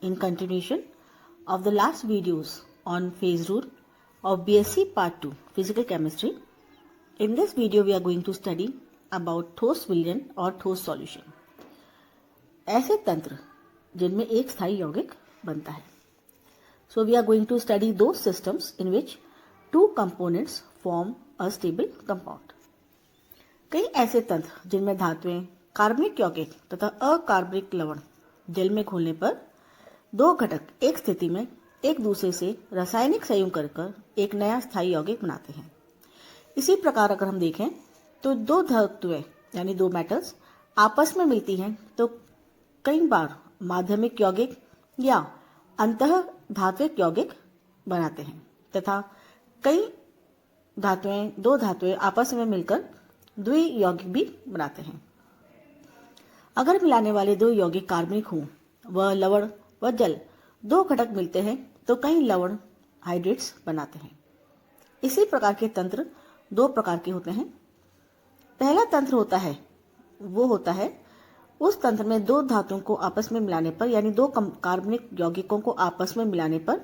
in continuation of the last videos on phase rule of BSc Part 2 Physical Chemistry. In this video we are going to study about ठोस विलयन और ठोस solution, ऐसे तंत्र जिनमें एक स्थायी यौगिक बनता है. So we are going to study those systems in which two components form a stable compound. कई ऐसे तंत्र जिनमें धातुएं कार्बनिक यौगिक तथा अकार्बनिक लवण जल में घुलने पर दो घटक एक स्थिति में एक दूसरे से रासायनिक संयुग कर एक नया स्थायी यौगिक बनाते हैं. इसी प्रकार अगर हम देखें तो दो धातुएं यानी दो मेटल्स आपस में मिलती हैं तो कई बार माध्यमिक यौगिक या अंतः धात्विक यौगिक बनाते हैं तथा कई दो धातुएं आपस में मिलकर द्वि यौगिक भी बनाते हैं. अगर मिलाने वाले दो यौगिक कार्बनिक हों व लवण व जल दो घटक मिलते हैं तो कई लवण हाइड्रेट्स बनाते हैं. इसी प्रकार के तंत्र दो प्रकार के होते हैं. पहला तंत्र होता है उस तंत्र में दो धातुओं को आपस में मिलाने पर यानी दो कार्बनिक यौगिकों को आपस में मिलाने पर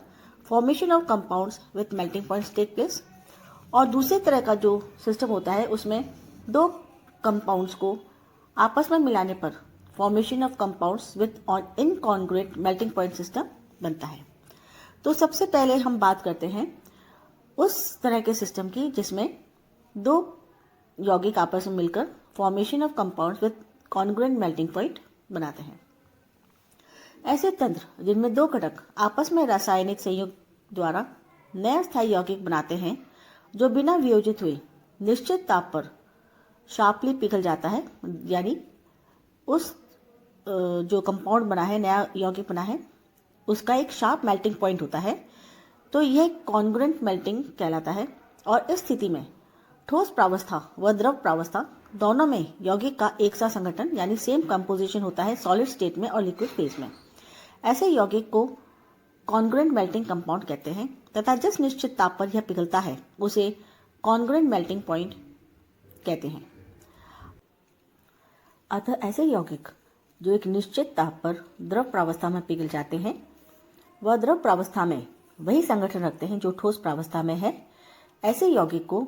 formation of compounds with melting points take place. और दूसरे तरह का जो सिस्टम होता है उसमें दो कंपाउंड्स को आपस में मिलाने पर formation of compounds with incongruent melting point system बनता है. तो सबसे पहले हम बात करते हैं उस तरह के सिस्टम की जिसमें दो यौगिक आपस में मिलकर formation of compounds with congruent melting point बनाते हैं. ऐसे तंत्र जिनमें दो घटक आपस में रासायनिक संयोग द्वारा नया स्थायी यौगिक बनाते हैं जो बिना वियोजित हुए निश्चित ताप पर शार्पली पिघल जाता है, यानी उस जो कंपाउंड बना है, नया यौगिक बना है, उसका एक शार्प मेल्टिंग पॉइंट होता है. तो यह कॉन्ग्रुएंट मेल्टिंग कहलाता है. और इस स्थिति में ठोस प्रावस्था व द्रव प्रावस्था दोनों में यौगिक का एक सा संगठन यानी सेम कंपोजिशन होता है सॉलिड स्टेट में और लिक्विड फेज में. ऐसे यौगिक को कॉन्ग्रुएंट मेल्टिंग कंपाउंड कहते हैं तथा जिस निश्चित ताप पर यह पिघलता है उसे कॉन्ग्रुएंट मेल्टिंग पॉइंट कहते हैं. अतः ऐसे यौगिक जो एक निश्चित ताप पर द्रव प्रावस्था में पिघल जाते हैं वह द्रव प्रावस्था में वही संगठन रखते हैं जो ठोस प्रावस्था में है, ऐसे यौगिक को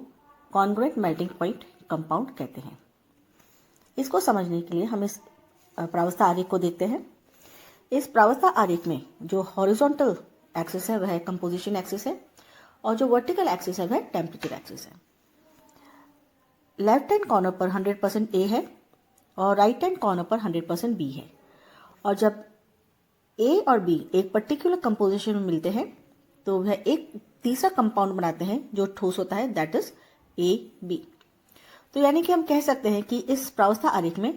कॉन्ग्रुएंट मेल्टिंग पॉइंट कंपाउंड कहते हैं. इसको समझने के लिए हम इस प्रावस्था आरेख को देखते हैं. इस प्रावस्था आरेख में जो हॉरिजॉन्टल एक्सिस है वह कंपोजिशन एक्सिस है और जो वर्टिकल एक्सिस है वह टेम्परेचर एक्सिस है. लेफ्ट हैंड कॉर्नर पर 100% ए है और राइट हैंड कॉर्नर पर 100% बी है. और जब ए और बी एक पर्टिकुलर कंपोजिशन में मिलते हैं तो वह एक तीसरा कंपाउंड बनाते हैं जो ठोस होता है, दैट इज ए बी. तो यानी कि हम कह सकते हैं कि इस प्रावस्था आरेख में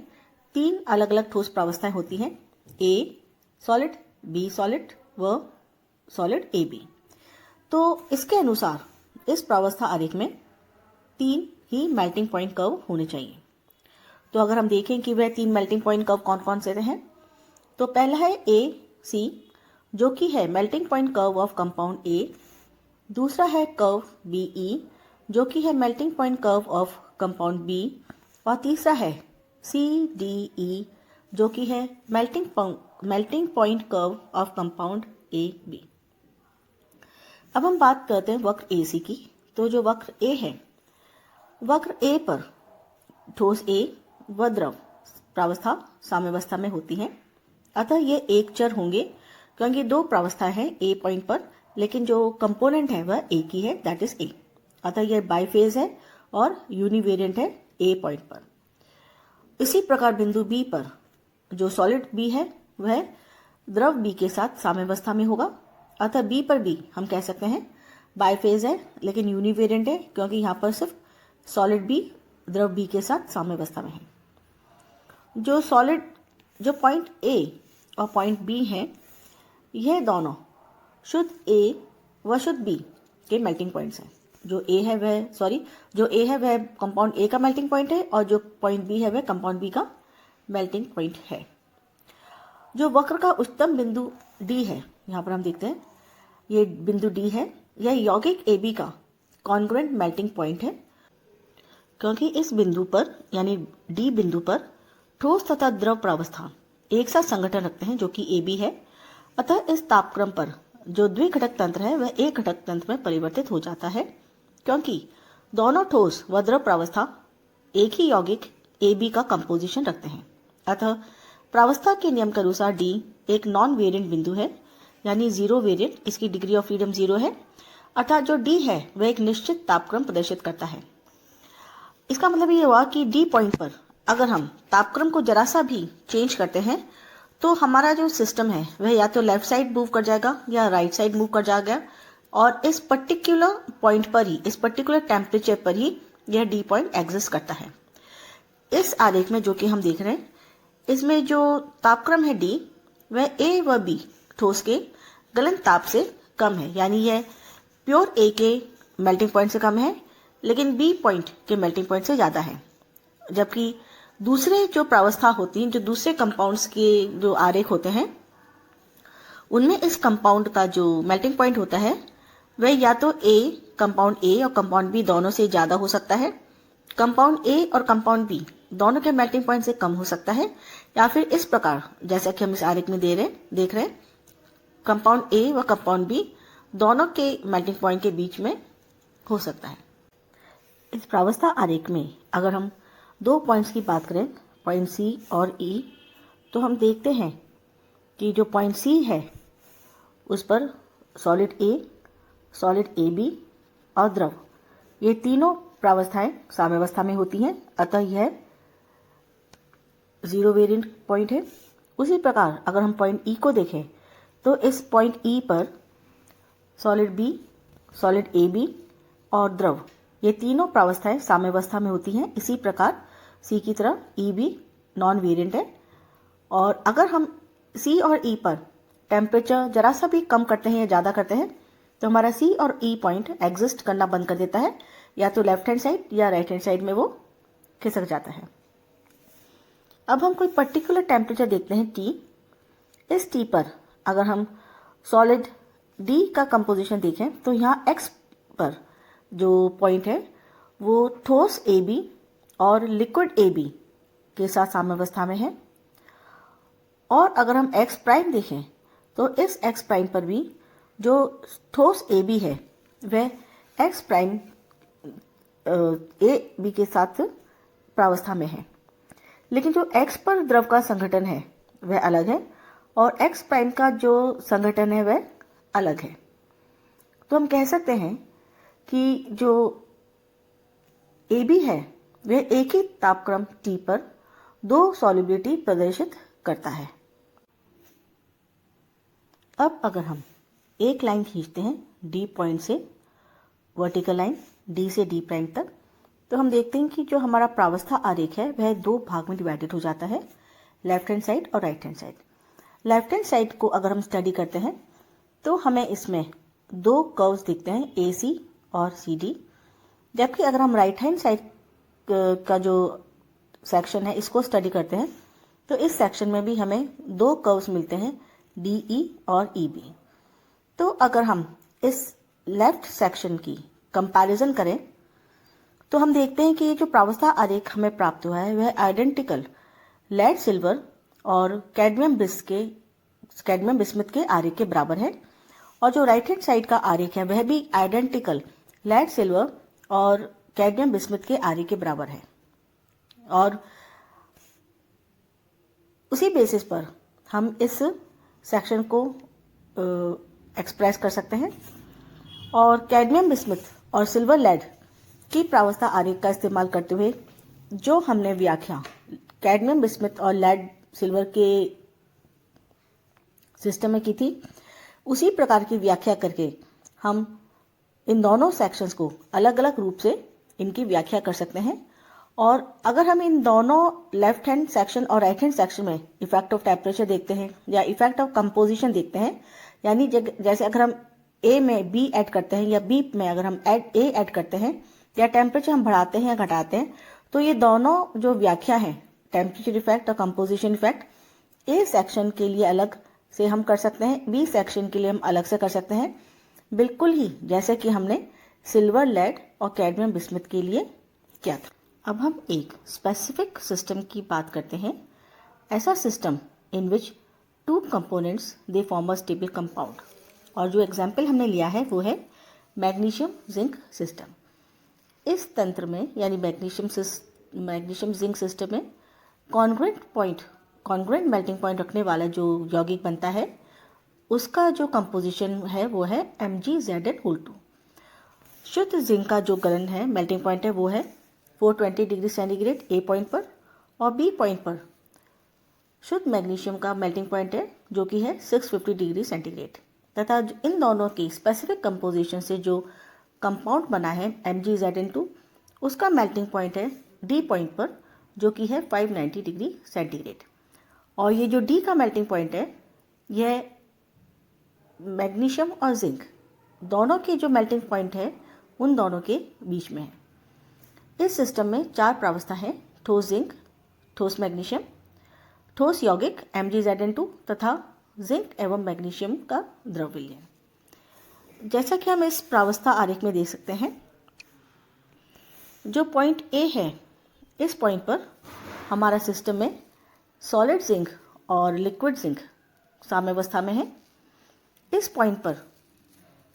तीन अलग अलग ठोस प्रावस्थाएं होती हैं, ए सॉलिड, बी सॉलिड व सॉलिड ए बी. तो इसके अनुसार इस प्रावस्था आरेख में तीन ही मेल्टिंग पॉइंट कर्व होने चाहिए. तो अगर हम देखें कि वह तीन मेल्टिंग पॉइंट कर्व कौन कौन से हैं तो पहला है ए सी जो कि है melting point curve of compound A. दूसरा है कर्व बी ई जो कि है melting point curve of compound B. और तीसरा है सी डी ई जो कि है melting point curve of compound A B. अब हम बात करते हैं वक्र ए सी की. तो जो वक्र ए है, वक्र ए पर ठोस ए व द्रव प्रावस्था साम्यावस्था में होती है. अतः ये एक चर होंगे क्योंकि दो प्रावस्थाएं हैं ए पॉइंट पर, लेकिन जो कंपोनेंट है वह एक ही है, दैट इज ए. अतः यह बाइफेज है और यूनिवेरिएंट है ए पॉइंट पर. इसी प्रकार बिंदु बी पर जो सॉलिड बी है वह द्रव बी के साथ साम्यावस्था में होगा. अतः बी पर भी हम कह सकते हैं बाइफेज है लेकिन यूनिवेरिएंट है क्योंकि यहाँ पर सिर्फ सॉलिड बी द्रव बी के साथ साम्यावस्था में है. जो पॉइंट ए और पॉइंट बी है यह दोनों शुद्ध ए व शुद्ध बी के मेल्टिंग पॉइंट्स हैं. जो ए है वह कंपाउंड ए का मेल्टिंग पॉइंट है और जो पॉइंट बी है वह कंपाउंड बी का मेल्टिंग पॉइंट है. जो वक्र का उच्चतम बिंदु डी है, यहाँ पर हम देखते हैं ये बिंदु डी है, यह यौगिक ए बी का कॉन्ग्रुएंट मेल्टिंग पॉइंट है क्योंकि इस बिंदु पर यानी डी बिंदु पर ठोस तथा द्रव प्रावस्था एक साथ संगठन रखते हैं जो कि ए बी है. अतः इस तापक्रम पर जो द्विघटक तंत्र है वह एक घटक तंत्र में परिवर्तित हो जाता है, क्योंकि दोनों ठोस व द्रव प्रावस्था एक ही यौगिक AB का कंपोजिशन रखते हैं। अतः प्रावस्था के नियम के अनुसार D एक नॉन वेरिएंट बिंदु है, यानी जीरो वेरिएंट, इसकी डिग्री ऑफ फ्रीडम 0 है, अर्थात जो D है वह एक निश्चित तापक्रम प्रदर्शित करता है। इसका मतलब ये हुआ कि D पॉइंट पर अगर हम तापक्रम को जरा सा भी चेंज करते हैं तो हमारा जो सिस्टम है वह या तो लेफ्ट साइड मूव कर जाएगा या राइट साइड मूव कर जाएगा, और इस पर्टिकुलर पॉइंट पर ही, इस पर्टिकुलर टेम्परेचर पर ही यह D पॉइंट एग्जिस्ट करता है। इस आरेख में जो कि हम देख रहे हैं, इसमें जो तापक्रम है D वह A व B ठोस के गलन ताप से कम है, यानी यह प्योर A के मेल्टिंग पॉइंट से कम है लेकिन B पॉइंट के मेल्टिंग पॉइंट से ज़्यादा है। जबकि दूसरे जो प्रावस्था होती हैं, जो दूसरे कंपाउंड्स के जो आरेख होते हैं, उनमें इस कंपाउंड का जो मेल्टिंग पॉइंट होता है वह या तो कंपाउंड A और कंपाउंड B दोनों से ज़्यादा हो सकता है, कंपाउंड A और कंपाउंड B दोनों के मेल्टिंग पॉइंट से कम हो सकता है, या फिर इस प्रकार जैसा कि हम इस आरेख में देख रहे हैं, कंपाउंड A व कंपाउंड B दोनों के मेल्टिंग पॉइंट के बीच में हो सकता है। इस प्रावस्था आरेख में अगर हम दो पॉइंट्स की बात करें, पॉइंट C और E, तो हम देखते हैं कि जो पॉइंट C है उस पर सॉलिड A, सॉलिड AB और द्रव, ये तीनों प्रावस्थाएं साम्यावस्था में होती हैं, अतः यह जीरो वेरिएंट पॉइंट है। उसी प्रकार अगर हम पॉइंट E को देखें तो इस पॉइंट E पर सॉलिड B, सॉलिड AB और द्रव, ये तीनों प्रावस्थाएं साम्यावस्था में होती हैं। इसी प्रकार C की तरह E भी नॉन वेरिएंट है। और अगर हम C और E पर टेम्परेचर जरा सा भी कम करते हैं या ज़्यादा करते हैं तो हमारा C और E पॉइंट एग्जिस्ट करना बंद कर देता है, या तो लेफ्ट हैंड साइड या राइट हैंड साइड में वो खिसक जाता है। अब हम कोई पर्टिकुलर टेम्परेचर देखते हैं T। इस T पर अगर हम सॉलिड D का कंपोजिशन देखें तो यहाँ X पर जो पॉइंट है वो ठोस AB और लिक्विड AB के साथ साम्यावस्था में है, और अगर हम X प्राइम देखें तो इस X प्राइम पर भी जो ठोस AB है वह X प्राइम AB के साथ प्रावस्था में है, लेकिन जो X पर द्रव का संघटन है वह अलग है और X प्राइम का जो संघटन है वह अलग है। तो हम कह सकते हैं कि जो AB है वह एक ही तापक्रम T पर दो सॉल्युबिलिटी प्रदर्शित करता है। अब अगर हम एक लाइन खींचते हैं D पॉइंट से, वर्टिकल लाइन D से D प्राइम तक, तो हम देखते हैं कि जो हमारा प्रावस्था आरेख है वह दो भाग में डिवाइडेड हो जाता है, लेफ्ट हैंड साइड और right hand side. Left hand side को अगर हम स्टडी करते हैं तो हमें इसमें दो कर्व्स दिखते हैं, AC और CD, जबकि अगर हम राइट हैंड साइड का जो सेक्शन है इसको स्टडी करते हैं तो इस सेक्शन में भी हमें दो कर्व्स मिलते हैं, DE और EB। तो अगर हम इस लेफ्ट सेक्शन की कंपैरिजन करें तो हम देखते हैं कि ये जो प्रावस्था आरेख हमें प्राप्त हुआ है वह आइडेंटिकल लेड सिल्वर और कैडमियम बिस्मथ के आरेख के बराबर है, और जो राइट हैंड साइड का आरेख है वह भी आइडेंटिकल लेड सिल्वर और कैडमियम बिस्मथ के आरेख के बराबर है। और उसी बेसिस पर हम इस सेक्शन को एक्सप्रेस कर सकते हैं, और कैडमियम बिस्मथ और सिल्वर लेड की प्रावस्था आरेख का इस्तेमाल करते हुए जो हमने व्याख्या कैडमियम बिस्मथ और लेड सिल्वर के सिस्टम में की थी, उसी प्रकार की व्याख्या करके हम इन दोनों सेक्शंस को अलग अलग रूप से इनकी व्याख्या कर सकते हैं। और अगर हम इन दोनों लेफ्ट हैंड सेक्शन और राइट हैंड सेक्शन में इफेक्ट ऑफ टेम्परेचर देखते हैं या इफेक्ट ऑफ कंपोजिशन देखते हैं, यानी जैसे अगर हम A में B ऐड करते हैं या B में अगर हम A ऐड करते हैं या टेम्परेचर हम बढ़ाते हैं या घटाते हैं, तो ये दोनों जो व्याख्या है टेम्परेचर इफेक्ट और कंपोजिशन इफेक्ट, A सेक्शन के लिए अलग से हम कर सकते हैं, B सेक्शन के लिए हम अलग से कर सकते हैं, बिल्कुल ही जैसे कि हमने सिल्वर लेड और कैडमियम बिस्मथ के लिए किया था। अब हम एक स्पेसिफिक सिस्टम की बात करते हैं, ऐसा system in which two components they form a stable compound. और जो एग्जाम्पल हमने लिया है वो है मैग्नीशियम जिंक सिस्टम। इस तंत्र में यानी मैग्नीशियम जिंक सिस्टम में कॉन्ग्रुएंट मेल्टिंग पॉइंट रखने वाला जो यौगिक बनता है उसका जो कंपोजिशन है वो है MgZn2। शुद्ध जिंक का जो गलन है, मेल्टिंग पॉइंट है, वो है 420 डिग्री सेंटीग्रेड A पॉइंट पर, और B पॉइंट पर शुद्ध मैग्नीशियम का मेल्टिंग पॉइंट है जो कि है 650 डिग्री सेंटीग्रेड। तथा इन दोनों की स्पेसिफिक कंपोजिशन से जो कंपाउंड बना है MgZn2 उसका मेल्टिंग पॉइंट है D पॉइंट पर जो कि है 590 डिग्री सेंटीग्रेड। और ये जो D का मेल्टिंग पॉइंट है यह मैग्नीशियम और जिंक दोनों के जो मेल्टिंग पॉइंट है उन दोनों के बीच में है। इस सिस्टम में 4 प्रावस्था है: ठोस जिंक, ठोस मैग्नीशियम, ठोस यौगिक MgZn2 तथा जिंक एवं मैग्नीशियम का द्रव विलयन। जैसा कि हम इस प्रावस्था आरेख में देख सकते हैं, जो पॉइंट A है इस पॉइंट पर हमारा सिस्टम में सॉलिड जिंक और लिक्विड जिंक साम्यावस्था में है। इस पॉइंट पर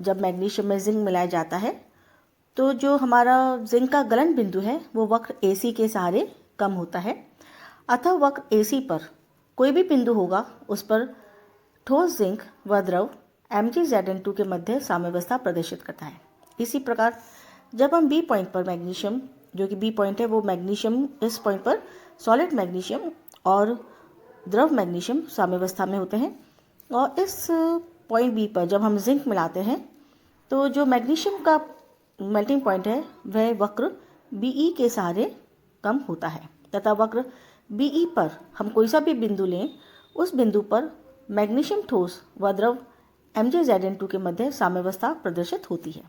जब मैग्नीशियम में जिंक मिलाया जाता है तो जो हमारा जिंक का गलन बिंदु है वो वक्र AC के सहारे कम होता है। अतः वक्र AC पर कोई भी बिंदु होगा उस पर ठोस जिंक व द्रव MgZn2 के मध्य साम्यावस्था प्रदर्शित करता है। इसी प्रकार जब हम B पॉइंट पर मैग्नीशियम, जो कि B पॉइंट है वो मैग्नीशियम, इस पॉइंट पर सॉलिड मैग्नीशियम और द्रव मैग्नीशियम साम्यावस्था में होते हैं, और इस पॉइंट B पर जब हम जिंक मिलाते हैं तो जो मैग्नीशियम का मेल्टिंग पॉइंट है वह वक्र BE के सहारे कम होता है। तथा वक्र BE पर हम कोई सा भी बिंदु लें, उस बिंदु पर मैग्नीशियम ठोस व द्रव MgZn2 के मध्य साम्यावस्था प्रदर्शित होती है।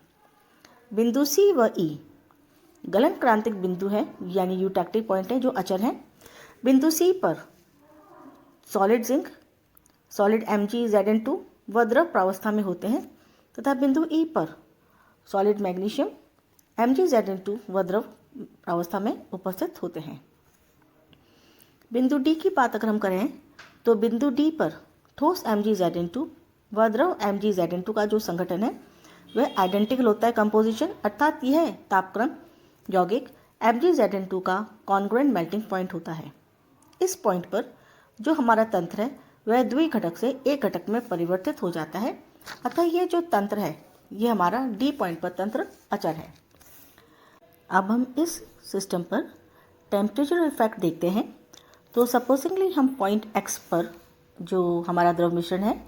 बिंदु C व E गलन क्रांतिक बिंदु है यानी यूटैक्टिक पॉइंट है जो अचर है। बिंदु C पर सॉलिड जिंक, सॉलिड MgZn2 व द्रव प्रावस्था में होते हैं, तथा बिंदु E पर सॉलिड मैग्नीशियम MgZn2 व द्रव प्रावस्था में उपस्थित होते हैं। बिंदु D की बात अगर हम करें तो बिंदु D पर ठोस MgZn2 व द्रव MgZn2 का जो संगठन है वह आइडेंटिकल होता है कंपोजिशन, अर्थात यह तापक्रम यौगिक MgZn2 का कॉन्ग्रुएंट मेल्टिंग पॉइंट होता है। इस पॉइंट पर जो हमारा तंत्र है वह द्विघटक से एक घटक में परिवर्तित हो जाता है। अतः यह जो तंत्र है ये हमारा D पॉइंट पर तंत्र अचर है। अब हम इस सिस्टम पर टेम्परेचर इफेक्ट देखते हैं। तो सपोजिंगली हम पॉइंट X पर जो हमारा द्रव मिश्रण है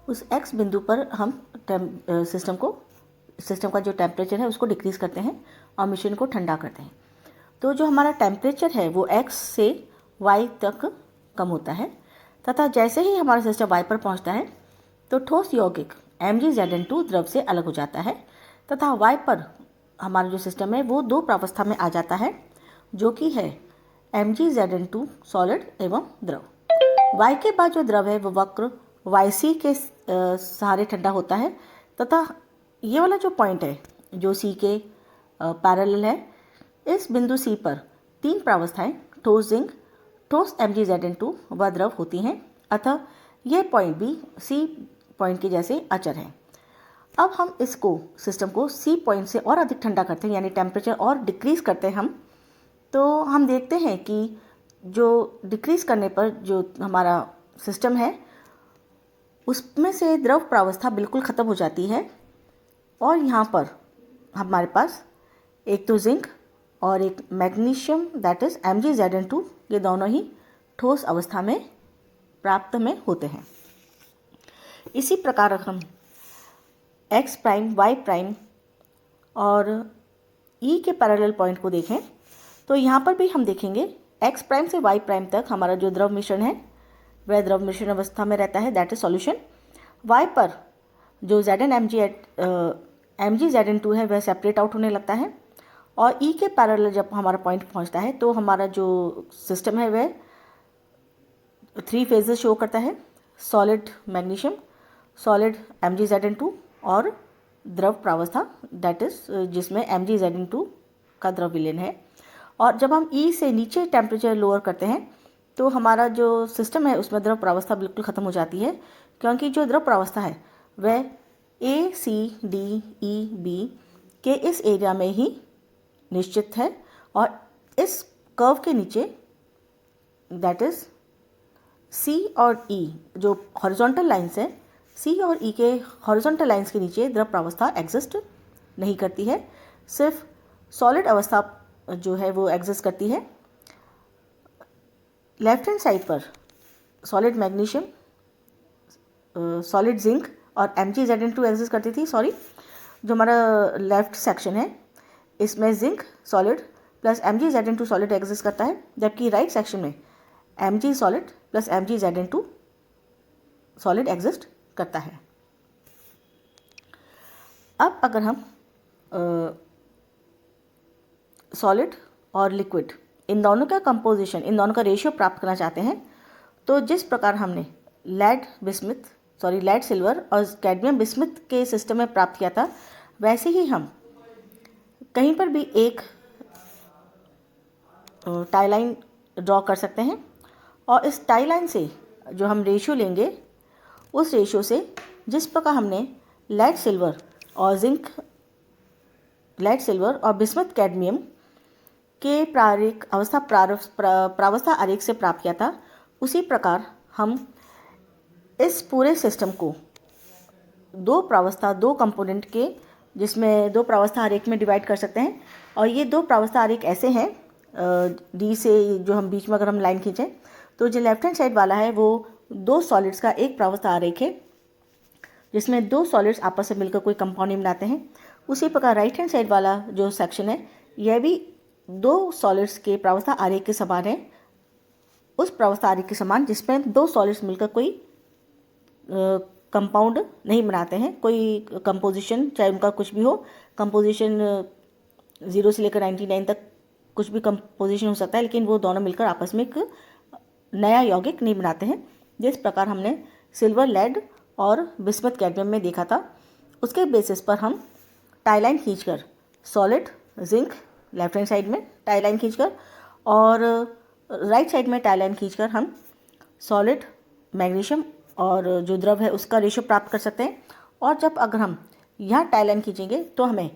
उस X बिंदु पर हम सिस्टम का जो टेम्परेचर है उसको डिक्रीज करते हैं और मिश्रण को ठंडा करते हैं। तो जो हमारा टेम्परेचर है वो X से Y तक कम होता है, तथा जैसे ही हमारा सिस्टम Y पर पहुंचता है तो ठोस यौगिक MgZn2 द्रव से अलग हो जाता है, तथा Y पर हमारा जो सिस्टम है वो 2 प्रावस्था में आ जाता है जो कि है MgZn2 सॉलिड एवं द्रव। Y के बाद जो द्रव है वो वक्र YC के सहारे ठंडा होता है, तथा ये वाला जो पॉइंट है जो C के पैरेलल है, इस बिंदु C पर 3 प्रावस्थाएं ठोस जिंक, ठोस MgZn2 व द्रव होती हैं। अतः यह पॉइंट भी C पॉइंट के जैसे अचर है। अब हम इसको सिस्टम को C पॉइंट से और अधिक ठंडा करते हैं यानी टेम्परेचर और डिक्रीज करते हैं हम, तो हम देखते हैं कि जो डिक्रीज करने पर जो हमारा सिस्टम है उसमें से द्रव प्रावस्था बिल्कुल ख़त्म हो जाती है, और यहाँ पर हमारे पास एक तो जिंक और एक मैग्नीशियम दैट इज़ MgZn2 ये दोनों ही ठोस अवस्था में प्राप्त में होते हैं। इसी प्रकार हम X प्राइम, Y प्राइम और E के पैरेलल पॉइंट को देखें तो यहाँ पर भी हम देखेंगे X प्राइम से Y प्राइम तक हमारा जो द्रव मिश्रण है वह द्रव मिश्रण अवस्था में रहता है, दैट इज सॉल्यूशन। Y पर जो MgZn2 है वह सेपरेट आउट होने लगता है, और E के पैरेलल जब हमारा पॉइंट पहुँचता है तो हमारा जो सिस्टम है वह 3 फेजेस शो करता है: सॉलिड मैग्नीशियम, सॉलिड MgZn2 और द्रव प्रावस्था दैट इज जिसमें MgZn2 का द्रव विलयन है। और जब हम E से नीचे टेम्परेचर लोअर करते हैं तो हमारा जो सिस्टम है उसमें द्रव प्रावस्था बिल्कुल ख़त्म हो जाती है, क्योंकि जो द्रव प्रावस्था है वह ACDEB के इस एरिया में ही निश्चित है, और इस कर्व के नीचे दैट इज़ C और E जो हॉरिजॉन्टल लाइंस है, C और E के हॉरिजॉन्टल लाइंस के नीचे द्रव प्रावस्था एग्जिस्ट नहीं करती है, सिर्फ सॉलिड अवस्था जो है वो एग्जिस्ट करती है। लेफ्ट हैंड साइड पर सॉलिड मैग्नीशियम, सॉलिड जिंक और MgZn2 एग्जिस्ट करती थी। जो हमारा लेफ्ट सेक्शन है इसमें zinc solid plus MgZn2 solid exist करता है, जबकि राइट सेक्शन में Mg solid plus MgZn2 solid exist करता है। अब अगर हम सॉलिड और लिक्विड इन दोनों का कंपोजिशन, इन दोनों का रेशियो प्राप्त करना चाहते हैं, तो जिस प्रकार हमने लेड सिल्वर और कैडमियम बिस्मिथ के सिस्टम में प्राप्त किया था, वैसे ही हम कहीं पर भी एक टाई लाइन ड्रॉ कर सकते हैं, और इस टाई लाइन से जो हम रेशियो लेंगे उस रेशियो से जिस प्रकार हमने लेड सिल्वर और बिस्मथ कैडमियम के प्रावस्था आरेख से प्राप्त किया था, उसी प्रकार हम इस पूरे सिस्टम को दो कंपोनेंट के, जिसमें दो प्रावस्था आरेख में डिवाइड कर सकते हैं। और ये दो प्रावस्था आरेख ऐसे हैं, डी से जो हम बीच में अगर हम लाइन खींचें तो जो लेफ्ट हैंड साइड वाला है वो दो सॉलिड्स का एक प्रावस्था आरेख है, जिसमें दो सॉलिड्स आपस में मिलकर कोई कंपाउंड नहीं बनाते हैं। उसी प्रकार राइट हैंड साइड वाला जो सेक्शन है यह भी दो सॉलिड्स के प्रावस्था आरेख के समान है, उस प्रावस्था आरेख के समान जिसमें दो सॉलिड्स मिलकर कोई कंपाउंड नहीं बनाते हैं, कोई कंपोजिशन चाहे उनका कुछ भी हो, कंपोजिशन 0 से लेकर 99 तक कुछ भी कंपोजिशन हो सकता है, लेकिन वो दोनों मिलकर आपस में एक नया यौगिक नहीं बनाते हैं। जिस प्रकार हमने सिल्वर लेड और बिस्मथ कैडमियम में देखा था, उसके बेसिस पर हम टाई लाइन खींचकर solid zinc left hand side में टाई लाइन खींचकर और राइट साइड में टाई लाइन खींचकर हम सॉलिड मैग्नीशियम और जो द्रव है उसका रेशियो प्राप्त कर सकते हैं। और जब अगर हम यहाँ टाई लाइन खींचेंगे तो हमें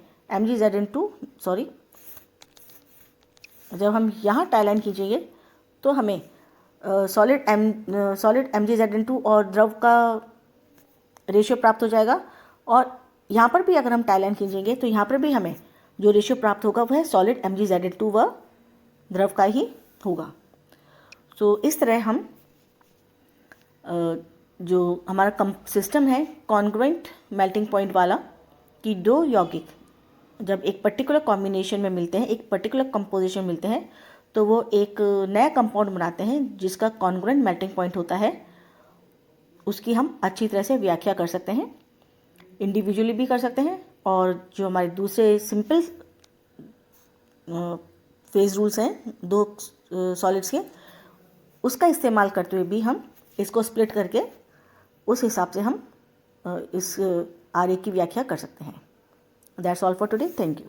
जब हम यहाँ टाई लाइन खींचेंगे तो हमें सॉलिड MgZn2 और द्रव का रेशियो प्राप्त हो जाएगा। और यहाँ पर भी अगर हम टाई लाइन खींचेंगे तो यहाँ पर भी हमें जो रेशियो प्राप्त होगा वह सॉलिड MgZn2 व द्रव का ही होगा। तो इस तरह हम जो हमारा सिस्टम है कॉन्ग्रुएंट मेल्टिंग पॉइंट वाला, कि दो यौगिक जब एक पर्टिकुलर कॉम्बिनेशन में मिलते हैं, एक पर्टिकुलर कंपोजिशन मिलते हैं, तो वो एक नया कंपाउंड बनाते हैं जिसका कॉन्ग्रुएंट मेल्टिंग पॉइंट होता है। उसकी हम अच्छी तरह से व्याख्या कर सकते हैं, इंडिविजुअली भी कर सकते हैं, और जो हमारे दूसरे सिंपल फेज रूल्स हैं दो सॉलिड्स के, उसका इस्तेमाल करते हुए भी हम इसको स्प्लिट करके उस हिसाब से हम इस आरेख की व्याख्या कर सकते हैं। That's all for today. Thank you.